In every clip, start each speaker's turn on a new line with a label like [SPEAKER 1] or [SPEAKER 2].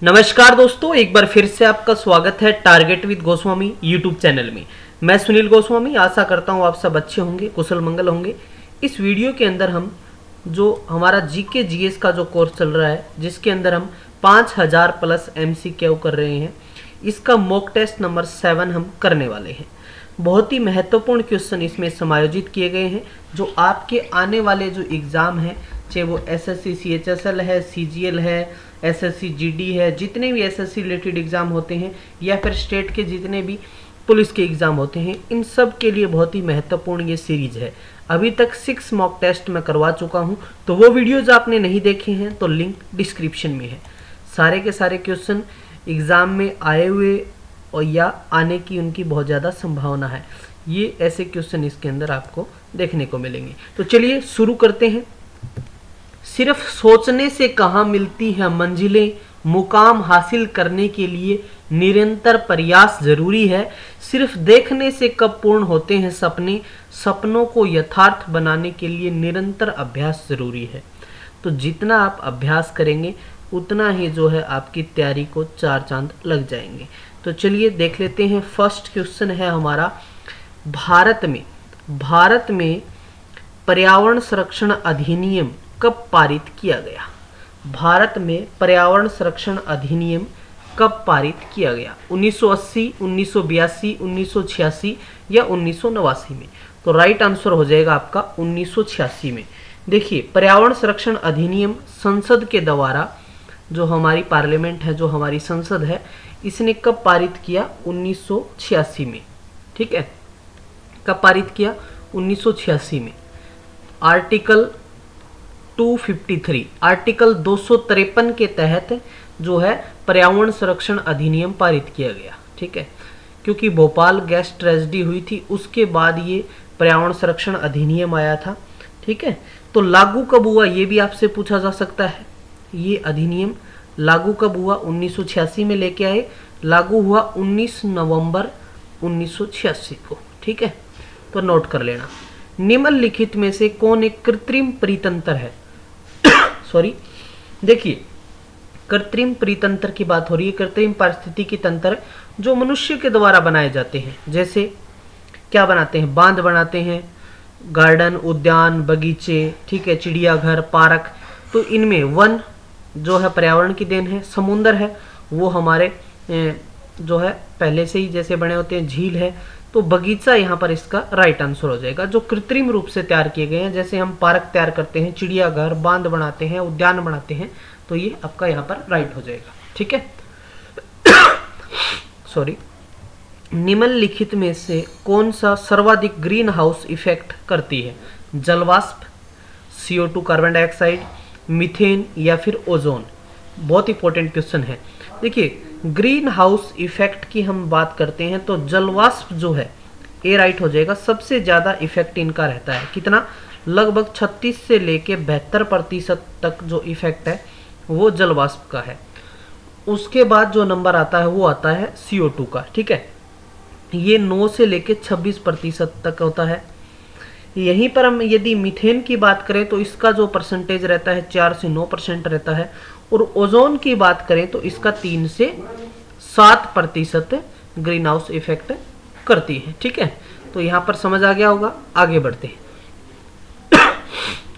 [SPEAKER 1] नमस्कार दोस्तों, एक बार फिर से आपका स्वागत है target with Goswami YouTube channel में। मैं सुनील गोस्वामी आशा करता हूँ आप सब अच्छे होंगे, कुशल मंगल होंगे। इस वीडियो के अंदर हम जो हमारा जीके जीएस का जो कोर्स चल रहा है, जिसके अंदर हम 5000 प्लस MCQ कर रहे हैं, इसका मॉक टेस्ट नंबर 7 हम करने वाले हैं। बहुत ही महत्वपूर्ण क्वेश्चन इसमें समायोजित किए गए हैं जो आपके आने वाले जो एग्ज़ाम हैं, चाहे वो SSC CHSL है, CGL है, SSC GD है, जितने भी SSC रिलेटेड एग्ज़ाम होते हैं या फिर स्टेट के जितने भी पुलिस के एग्ज़ाम होते हैं, इन सब के लिए बहुत ही महत्वपूर्ण ये सीरीज है। अभी तक 6 मॉक टेस्ट मैं करवा चुका हूँ, तो वो वीडियोज आपने नहीं देखे हैं तो लिंक डिस्क्रिप्शन में है। सारे के सारे क्वेश्चन एग्ज़ाम में आए हुए और या आने की उनकी बहुत ज़्यादा संभावना है। ये ऐसे क्वेश्चन इसके अंदर आपको देखने को मिलेंगे। तो चलिए शुरू करते हैं। सिर्फ सोचने से कहाँ मिलती है मंजिलें, मुकाम हासिल करने के लिए निरंतर प्रयास जरूरी है। सिर्फ देखने से कब पूर्ण होते हैं सपने, सपनों को यथार्थ बनाने के लिए निरंतर अभ्यास जरूरी है। तो जितना आप अभ्यास करेंगे उतना ही जो है आपकी तैयारी को 4 चांद लग जाएंगे। तो चलिए देख लेते हैं। फर्स्ट क्वेश्चन है हमारा, भारत में पर्यावरण संरक्षण अधिनियम कब पारित किया गया? भारत में पर्यावरण संरक्षण अधिनियम कब पारित किया गया? 1980, 1982, 1986 या 1989 में? तो राइट आंसर हो जाएगा आपका 1986 में। देखिए, पर्यावरण संरक्षण अधिनियम संसद के द्वारा, जो हमारी पार्लियामेंट है, जो हमारी संसद है, इसने कब पारित किया? 1986 में। ठीक है, कब पारित किया? 1986 में। आर्टिकल 253, आर्टिकल 253 के तहत जो है पर्यावरण संरक्षण अधिनियम पारित किया गया। ठीक है, क्योंकि भोपाल गैस ट्रेजेडी हुई थी, उसके बाद ये पर्यावरण संरक्षण अधिनियम आया था। ठीक है, तो लागू कब हुआ ये भी आपसे पूछा जा सकता है। ये अधिनियम लागू कब हुआ? 1986 में लेके आए, लागू हुआ 19 नवंबर 1986 को। ठीक है, तो नोट कर लेना। निम्नलिखित में से कौन एक कृत्रिम परितंत्र है? सॉरी, देखिए, कृत्रिम परितंत्र की बात हो रही है। कृत्रिम पारिस्थितिकी तंत्र जो मनुष्य के द्वारा बनाए जाते हैं। जैसे क्या बनाते हैं? बांध बनाते हैं, गार्डन, उद्यान, बगीचे, ठीक है, चिड़ियाघर, पार्क। तो इनमें वन जो है पर्यावरण की देन है, समुंदर है वो हमारे जो है पहले से ही जैसे बने होते हैं, झील है। तो बगीचा यहाँ पर इसका राइट आंसर हो जाएगा, जो कृत्रिम रूप से तैयार किए गए हैं। जैसे हम पार्क तैयार करते हैं, चिड़ियाघर, बांध बनाते हैं, उद्यान बनाते हैं, तो ये आपका यहाँ पर राइट हो जाएगा। ठीक है, सॉरी। निम्नलिखित में से कौन सा सर्वाधिक ग्रीन हाउस इफेक्ट करती है? जलवाष्प, CO2 कार्बन डाइऑक्साइड, मीथेन या फिर ओजोन? बहुत इंपॉर्टेंट क्वेश्चन है। देखिए, ग्रीन हाउस इफेक्ट की हम बात करते हैं तो जलवाष्प जो है ए राइट हो जाएगा। सबसे ज़्यादा इफेक्ट इनका रहता है। कितना? लगभग 36 से लेके 72% तक जो इफेक्ट है वो जलवाष्प का है। उसके बाद जो नंबर आता है वो आता है CO2 का। ठीक है, ये 9 से लेके 26% तक होता है। यहीं पर हम यदि मीथेन की बात करें तो इसका जो परसेंटेज रहता है 4 से 9% रहता है। और ओजोन की बात करें तो इसका 3 से 7% ग्रीन हाउस इफेक्ट करती है। ठीक है, तो यहाँ पर समझ आ गया होगा। आगे बढ़ते हैं।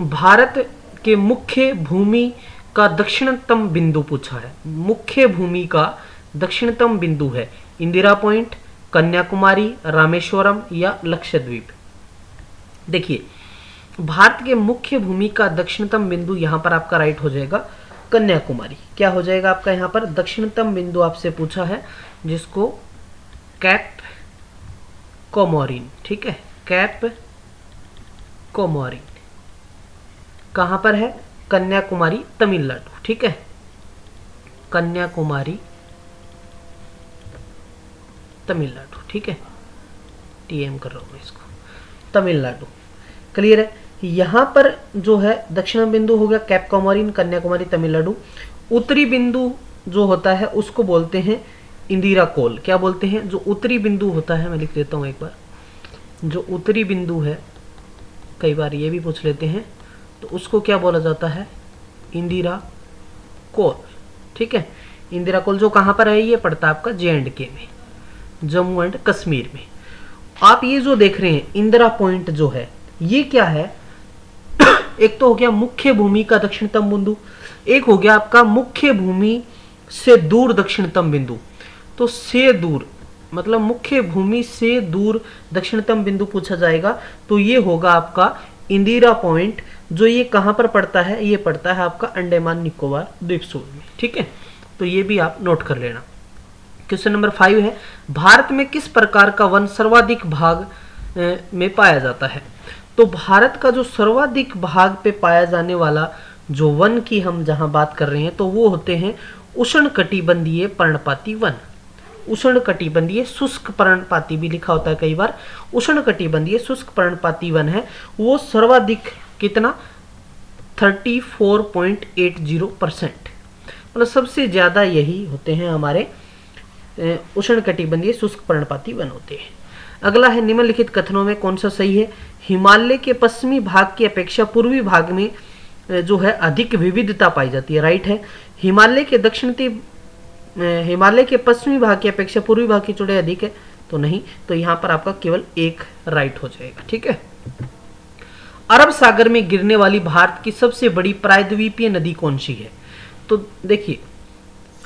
[SPEAKER 1] भारत के मुख्य भूमि का दक्षिणतम बिंदु पूछा है। मुख्य भूमि का दक्षिणतम बिंदु है इंदिरा पॉइंट, कन्याकुमारी, रामेश्वरम या लक्षद्वीप? देखिए, भारत के मुख्य भूमि का दक्षिणतम बिंदु यहाँ पर आपका राइट हो जाएगा कन्याकुमारी। क्या हो जाएगा आपका यहाँ पर? दक्षिणतम बिंदु आपसे पूछा है, जिसको कैप कोमोरिन। ठीक है, कैप कोमोरिन कहाँ पर है? कन्याकुमारी, तमिलनाडु। ठीक है, कन्याकुमारी, तमिलनाडु। ठीक है, TM कर रहा हूँ मैं इसको, तमिलनाडु। क्लियर है? यहाँ पर जो है दक्षिण बिंदु हो गया कैप कोमोरिन, कन्याकुमारी, तमिलनाडु। उत्तरी बिंदु जो होता है उसको बोलते हैं इंदिरा कोल। क्या बोलते हैं? जो उत्तरी बिंदु होता है, मैं लिख देता हूँ एक बार, जो उत्तरी बिंदु है, कई बार ये भी पूछ लेते हैं, तो उसको क्या बोला जाता है? इंदिरा कोल। ठीक है, इंदिरा कॉलेज जो कहाँ पर है, ये पड़ता है आपका J&K में, जम्मू एंड कश्मीर में। आप ये जो देख रहे हैं इंदिरा पॉइंट जो है, ये क्या है, एक तो हो गया मुख्य भूमि का दक्षिणतम बिंदु, एक हो गया आपका मुख्य भूमि से दूर दक्षिणतम बिंदु। तो से दूर मतलब मुख्य भूमि से दूर दक्षिणतम बिंदु पूछा जाएगा तो ये होगा आपका इंदिरा पॉइंट, जो ये कहां पर पड़ता है, ये पड़ता है आपका अंडमान निकोबार द्वीप समूह में। ठीक है, तो ये भी आप नोट कर लेना। क्वेश्चन नंबर 5 है, भारत में किस प्रकार का वन सर्वाधिक भाग में पाया जाता है? तो भारत का जो सर्वाधिक भाग पे पाया जाने वाला जो वन की हम जहां बात कर रहे हैं तो वो होते हैं उष्णकटिबंधीय पर्णपाती वन। उष्णकटिबंधीय शुष्क पर्णपाती भी लिखा होता है कई बार, उष्णकटिबंधीय शुष्क पर्णपाती वन है वो सर्वाधिक कितना 34.80%, मतलब सबसे ज्यादा यही होते हैं हमारे उष्णकटिबंधीय शुष्क पर्णपाती वन होते हैं। अगला है, निम्नलिखित कथनों में कौन सा सही है? हिमालय के पश्चिमी भाग की अपेक्षा पूर्वी भाग में जो है अधिक विविधता पाई जाती है, राइट है। हिमालय के पश्चिमी भाग की अपेक्षा पूर्वी भाग की चौड़ाई अधिक है, तो नहीं, तो यहां पर आपका केवल एक राइट हो जाएगा। ठीक है। अरब सागर में गिरने वाली भारत की सबसे बड़ी प्रायद्वीपीय नदी कौन सी है? तो देखिए,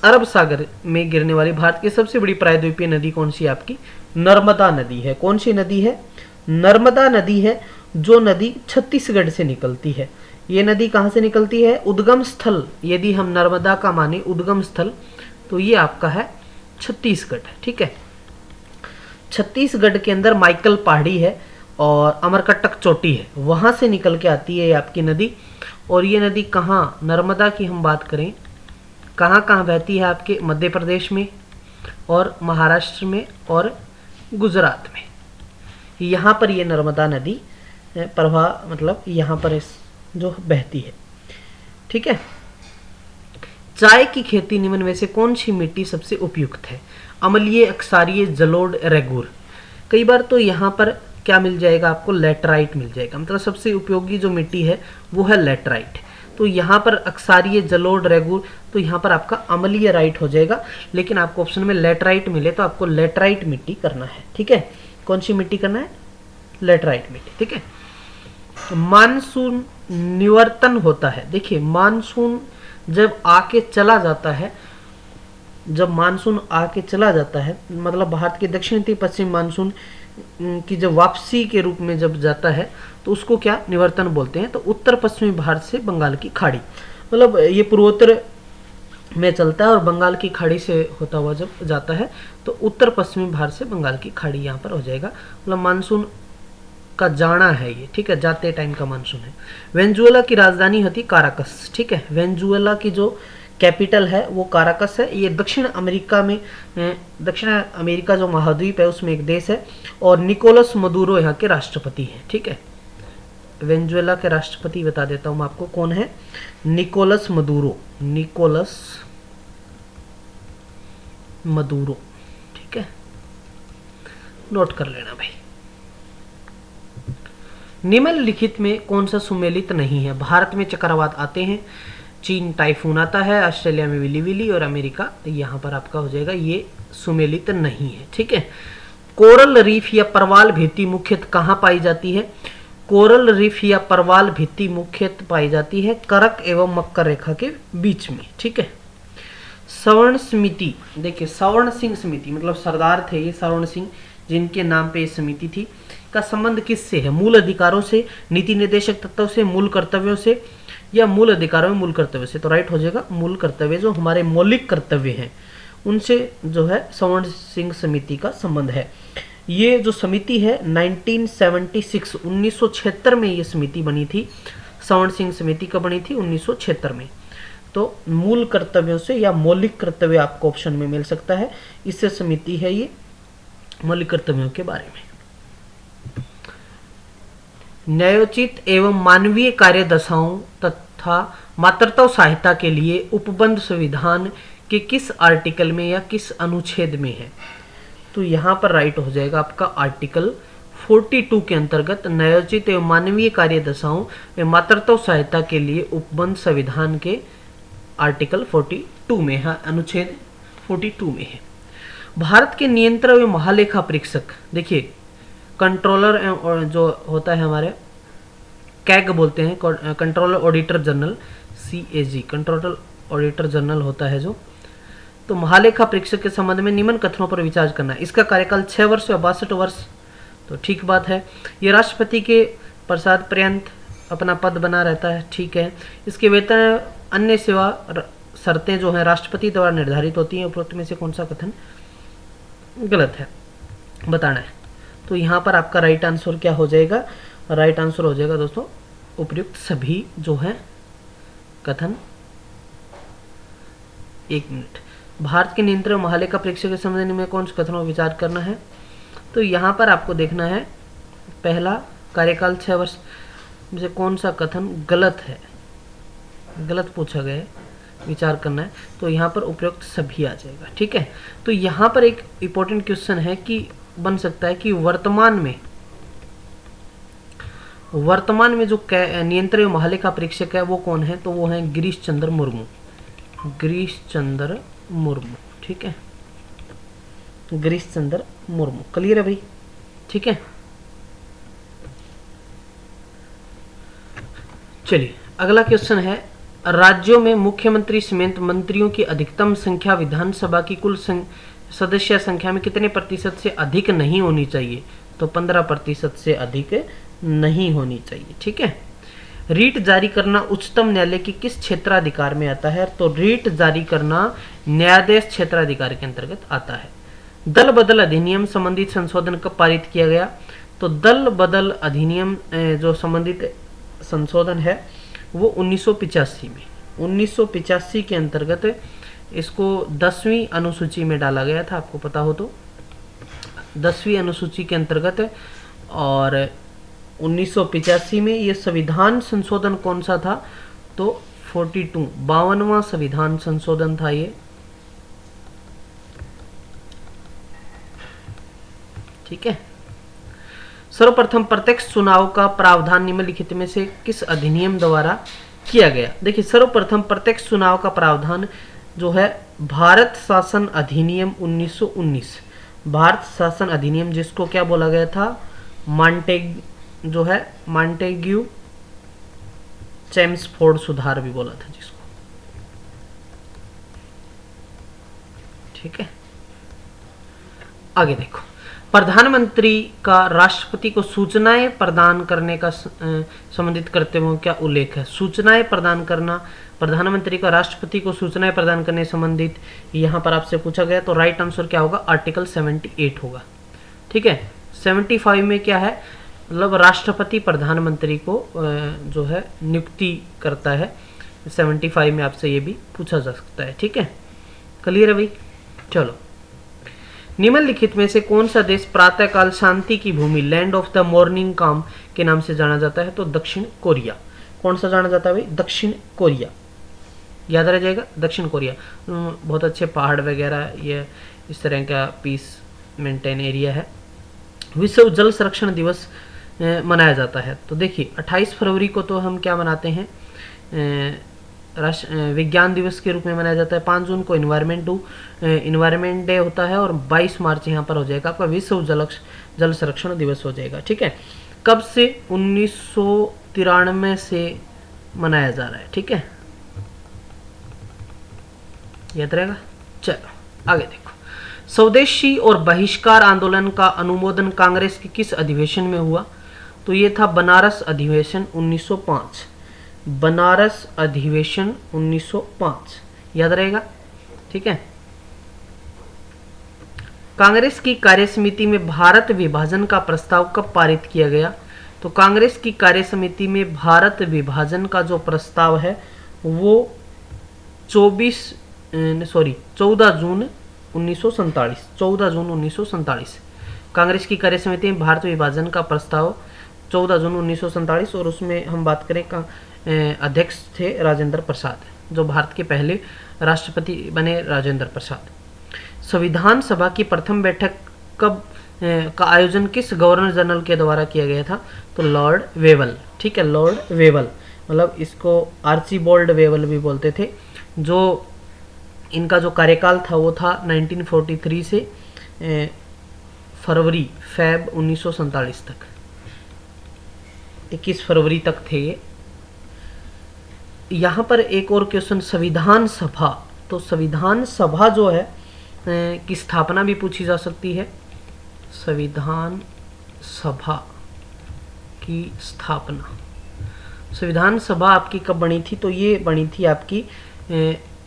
[SPEAKER 1] अरब सागर में गिरने वाली भारत की सबसे बड़ी प्रायद्वीपीय नदी कौन सी है? आपकी नर्मदा नदी है। कौन सी नदी है? नर्मदा नदी है, जो नदी छत्तीसगढ़ से निकलती है। ये नदी कहां से निकलती है? उद्गम स्थल, यदि हम नर्मदा का माने उद्गम स्थल, तो ये आपका है छत्तीसगढ़। ठीक है, छत्तीसगढ़ के अंदर माइकल पहाड़ी है और अमरकंटक चोटी है, वहां से निकल के आती है आपकी नदी। और ये नदी कहाँ, नर्मदा की हम बात करें, कहाँ कहाँ बहती है? आपके मध्य प्रदेश में और महाराष्ट्र में और गुजरात में, यहाँ पर ये नर्मदा नदी प्रवाह मतलब यहाँ पर इस जो बहती है। ठीक है। चाय की खेती निम्न में से कौन सी मिट्टी सबसे उपयुक्त है? अम्लीय, अक्षारीय, जलोढ़, रेगूर। कई बार तो यहाँ पर क्या मिल जाएगा आपको? लेटराइट मिल जाएगा, मतलब सबसे उपयोगी जो मिट्टी है वो है लेटराइट। तो यहाँ पर अक्षारीय, जलोढ़, रेगूर, तो यहाँ पर आपका अम्लीय राइट हो जाएगा। लेकिन आपको ऑप्शन में लेटराइट मिले तो आपको लेटराइट मिट्टी करना है। ठीक है, कौन सी मिट्टी करना है? लेटराइट मिट्टी। ठीक है। मानसून निवर्तन होता है। देखिए, मानसून जब आके चला जाता है, जब मानसून आके चला जाता है, मतलब भारत के दक्षिण पश्चिम मानसून की जब वापसी के रूप में जब जाता है तो उसको क्या निवर्तन बोलते हैं? तो उत्तर पश्चिमी भारत से बंगाल की खाड़ी, मतलब ये पूर्वोत्तर में चलता है और बंगाल की खाड़ी से होता हुआ जब जाता है तो उत्तर पश्चिमी भारत से बंगाल की खाड़ी यहाँ पर हो जाएगा, मतलब मानसून का जाना है ये। ठीक है, जाते टाइम का मानसून है। वेनेजुएला की राजधानी होती काराकस। ठीक है, वेनेजुएला की जो कैपिटल है वो काराकस है। ये दक्षिण अमेरिका में, दक्षिण अमेरिका जो महाद्वीप है उसमें एक देश है। और निकोलस मदुरो यहाँ के राष्ट्रपति हैं। ठीक है, वेनेजुएला के राष्ट्रपति बता देता हूँ मैं आपको कौन है? Nicolas Maduro, Nicolas Maduro. ठीक है, नोट कर लेना भाई। निम्नलिखित में कौन सा सुमेलित नहीं है? भारत में चक्रवात आते हैं, चीन टाइफून आता है, ऑस्ट्रेलिया में विली विली और अमेरिका, यहाँ पर आपका हो जाएगा ये सुमेलित नहीं है। ठीक है। कोरल रीफ या परवाल भित्ति मुख्यतः कहाँ पाई जाती है? कोरल रीफ या परवाल भित्ति मुख्यतः पाई जाती है करक एवं मकर रेखा के बीच में। ठीक है। सवर्ण समिति, देखिए सवर्ण सिंह समिति मतलब सरदार थे ये सवर्ण सिंह, जिनके नाम पे ये समिति थी, का संबंध किससे है? मूल अधिकारों से, नीति निर्देशक तत्वों से, मूल कर्तव्यों से, या मूल अधिकारों में मूल कर्तव्य से? तो राइट हो जाएगा मूल कर्तव्य, जो हमारे मौलिक कर्तव्य हैं उनसे जो है सवर्ण सिंह समिति का संबंध है। ये जो समिति है 1976 में ये समिति बनी थी। सवर्ण सिंह समिति कब बनी थी? 1976 में। तो मूल कर्तव्यों से या मौलिक कर्तव्य आपको ऑप्शन में मिल सकता है, इससे समिति है ये मौलिक कर्तव्यों के बारे में। न्यायोचित एवं मानवीय कार्य दशाओं तथा मातृत्व सहायता के लिए उपबंध संविधान के किस आर्टिकल में या किस अनुच्छेद में है? तो यहाँ पर राइट हो जाएगा आपका आर्टिकल 42 के अंतर्गत न्यायोचित एवं मानवीय कार्य दशाओं एवं मातृत्व सहायता के लिए उपबंध संविधान के आर्टिकल 42 में है, अनुच्छेद 42 में है। भारत के नियंत्रक एवं महालेखा परीक्षक, देखिए कंट्रोलर जो होता है हमारे कैग बोलते हैं, controller auditor general, CAG controller auditor general होता है जो, तो महालेखा परीक्षक के संबंध में निम्न कथनों पर विचार करना है। इसका कार्यकाल 6 वर्ष या 62 वर्ष, तो ठीक बात है। ये राष्ट्रपति के प्रसाद पर्यंत अपना पद बना रहता है, ठीक है। इसके वेतन अन्य सेवा शर्तें जो हैं राष्ट्रपति द्वारा निर्धारित होती हैं। उपरोक्त में से कौन सा कथन गलत है बताना है। तो यहाँ पर आपका राइट आंसर क्या हो जाएगा? राइट आंसर हो जाएगा दोस्तों उपयुक्त सभी जो है कथन। एक मिनट, भारत के नियंत्रक महालेखा परीक्षक के संबंध में कौन से कथनों पर विचार करना है? तो यहाँ पर आपको देखना है पहला कार्यकाल 6 वर्ष में से कौन सा कथन गलत है, गलत पूछा गया है, विचार करना है। तो यहाँ पर उपयुक्त सभी आ जाएगा, ठीक है। तो यहाँ पर एक इम्पोर्टेंट क्वेश्चन है कि बन सकता है कि वर्तमान में जो नियंत्रक महालेखा परीक्षक है वो कौन है? तो वो है गिरीश चंद्र मुर्मू, गिरीश चंद्र मुर्मू, ठीक है, गिरीश चंद्र मुर्मू। क्लियर है भाई? ठीक है, चलिए अगला क्वेश्चन है, राज्यों में मुख्यमंत्री समेत मंत्रियों की अधिकतम संख्या विधानसभा की कुल सदस्य संख्या में कितने प्रतिशत से अधिक नहीं होनी चाहिए? तो 15% से अधिक नहीं होनी चाहिए, ठीक है। रीट जारी करना उच्चतम न्यायालय की किस क्षेत्राधिकार में आता है? तो रीट जारी करना न्यायाधीश क्षेत्राधिकार के अंतर्गत आता है। दल बदल अधिनियम संबंधित संशोधन कब पारित किया गया? तो दल बदल अधिनियम जो संबंधित संशोधन है वो 1985 में, 1985 के अंतर्गत इसको 10वीं अनुसूची में डाला गया था, आपको पता हो तो 10वीं अनुसूची के अंतर्गत। और 1985 में ये संविधान संशोधन कौन सा था? तो 52वां संविधान संशोधन था ये, ठीक है। सर्वप्रथम प्रत्यक्ष चुनाव का प्रावधान निम्नलिखित में से किस अधिनियम द्वारा किया गया? देखिए सर्वप्रथम प्रत्यक्ष चुनाव का प्रावधान जो है भारत शासन अधिनियम 1919, भारत शासन अधिनियम जिसको क्या बोला गया था? मॉन्टेग्यू चेम्सफोर्ड सुधार भी बोला था जिसको, ठीक है। आगे देखो, प्रधानमंत्री का राष्ट्रपति को सूचनाएं प्रदान करने का संबंधित करते हुए क्या उल्लेख है? सूचनाएं प्रदान करना, प्रधानमंत्री का राष्ट्रपति को सूचनाएं प्रदान करने संबंधित यहाँ पर आपसे पूछा गया, तो राइट आंसर क्या होगा? आर्टिकल 78 होगा, ठीक है। 75 में क्या है? मतलब राष्ट्रपति प्रधानमंत्री को जो है नियुक्ति करता है। 75 में आपसे ये भी पूछा जा सकता है, ठीक है। क्लियर है भाई? चलो, निम्नलिखित में से कौन सा देश प्रातःकाल शांति की भूमि, लैंड ऑफ द मॉर्निंग काम के नाम से जाना जाता है? तो दक्षिण कोरिया। कौन सा जाना जाता है भाई? दक्षिण कोरिया, याद रह जाएगा, दक्षिण कोरिया। बहुत अच्छे पहाड़ वगैरह, ये इस तरह का पीस मेंटेन एरिया है। विश्व जल संरक्षण दिवस मनाया जाता है। तो देखिए 28 फरवरी को तो हम क्या मनाते हैं? विज्ञान दिवस के रूप में मनाया जाता है। 5 जून को इन्वायरमेंट डे होता है और 22 मार्च यहाँ पर हो जाएगा आपका विश्व जल संरक्षण दिवस हो जाएगा, ठीक है। कब से? 1993 से मनाया जा रहा है, ठीक है, याद रहेगा। चलो आगे देखो, स्वदेशी और बहिष्कार आंदोलन का अनुमोदन कांग्रेस के किस अधिवेशन में हुआ? तो ये था बनारस अधिवेशन 1905, बनारस अधिवेशन 1905, याद रहेगा, ठीक है। कांग्रेस की कार्यसमिति में भारत विभाजन का प्रस्ताव कब पारित किया गया? तो कांग्रेस की कार्यसमिति में भारत विभाजन का जो प्रस्ताव है वो 14 जून 1947 कांग्रेस की कार्यसमिति में भारत विभाजन का प्रस्ताव 14 जून 1947, और उसमें हम बात करें का अध्यक्ष थे राजेंद्र प्रसाद, जो भारत के पहले राष्ट्रपति बने राजेंद्र प्रसाद। संविधान सभा की प्रथम बैठक कब का आयोजन किस गवर्नर जनरल के द्वारा किया गया था? तो लॉर्ड वेवल, ठीक है, लॉर्ड वेवल, मतलब इसको आर्चीबोल्ड वेवल भी बोलते थे। जो इनका जो कार्यकाल था वो था 1943 से फैब 1947 तक, 21 फरवरी तक थे ये। यहाँ पर एक और क्वेश्चन, संविधान सभा, तो संविधान सभा जो है की स्थापना भी पूछी जा सकती है। संविधान सभा की स्थापना, संविधान सभा आपकी कब बनी थी? तो ये बनी थी आपकी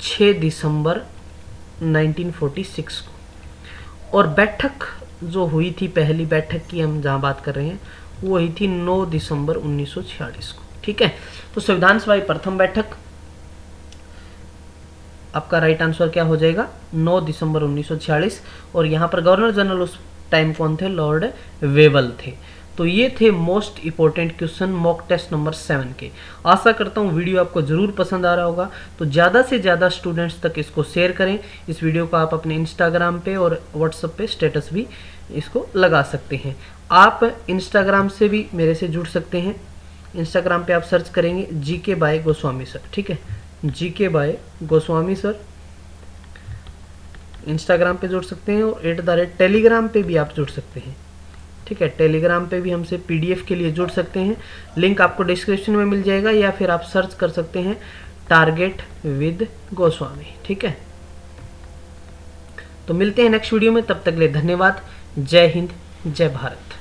[SPEAKER 1] 6 दिसंबर 1946 को। और बैठक जो हुई थी, पहली बैठक की हम जहाँ बात कर रहे हैं, वो हुई थी 9 दिसंबर 1946 को। ठीक है, तो संविधान सभा की प्रथम बैठक, आपका राइट आंसर क्या हो जाएगा? 9 दिसंबर 1946। और यहाँ पर गवर्नर जनरल उस टाइम कौन थे? लॉर्ड वेवल थे। तो ये थे most important question mock test number 7 के। आशा करता हूँ वीडियो आपको जरूर पसंद आ रहा होगा, तो ज़्यादा से ज़्यादा स्टूडेंट्स तक इसको शेयर करें। इस वीडियो को आप अपने इंस्टाग्राम पे और व्हाट्सएप पे स्टेटस भी इसको लगा सकते हैं। आप इंस्टाग्राम से भी मेरे से जुड़ सकते हैं। इंस्टाग्राम पे आप सर्च करेंगे GK बाय गोस्वामी सर। ठीक है, GK by Goswami sir Instagram पे जुड़ सकते हैं। और टेलीग्राम पे भी आप जुड़ सकते हैं। ठीक है, टेलीग्राम पे भी हमसे PDF के लिए जुड़ सकते हैं। लिंक आपको डिस्क्रिप्शन में मिल जाएगा, या फिर आप सर्च कर सकते हैं टारगेट विद गोस्वामी। ठीक है, तो मिलते हैं नेक्स्ट वीडियो में, तब तक के लिए धन्यवाद। जय हिंद, जय भारत।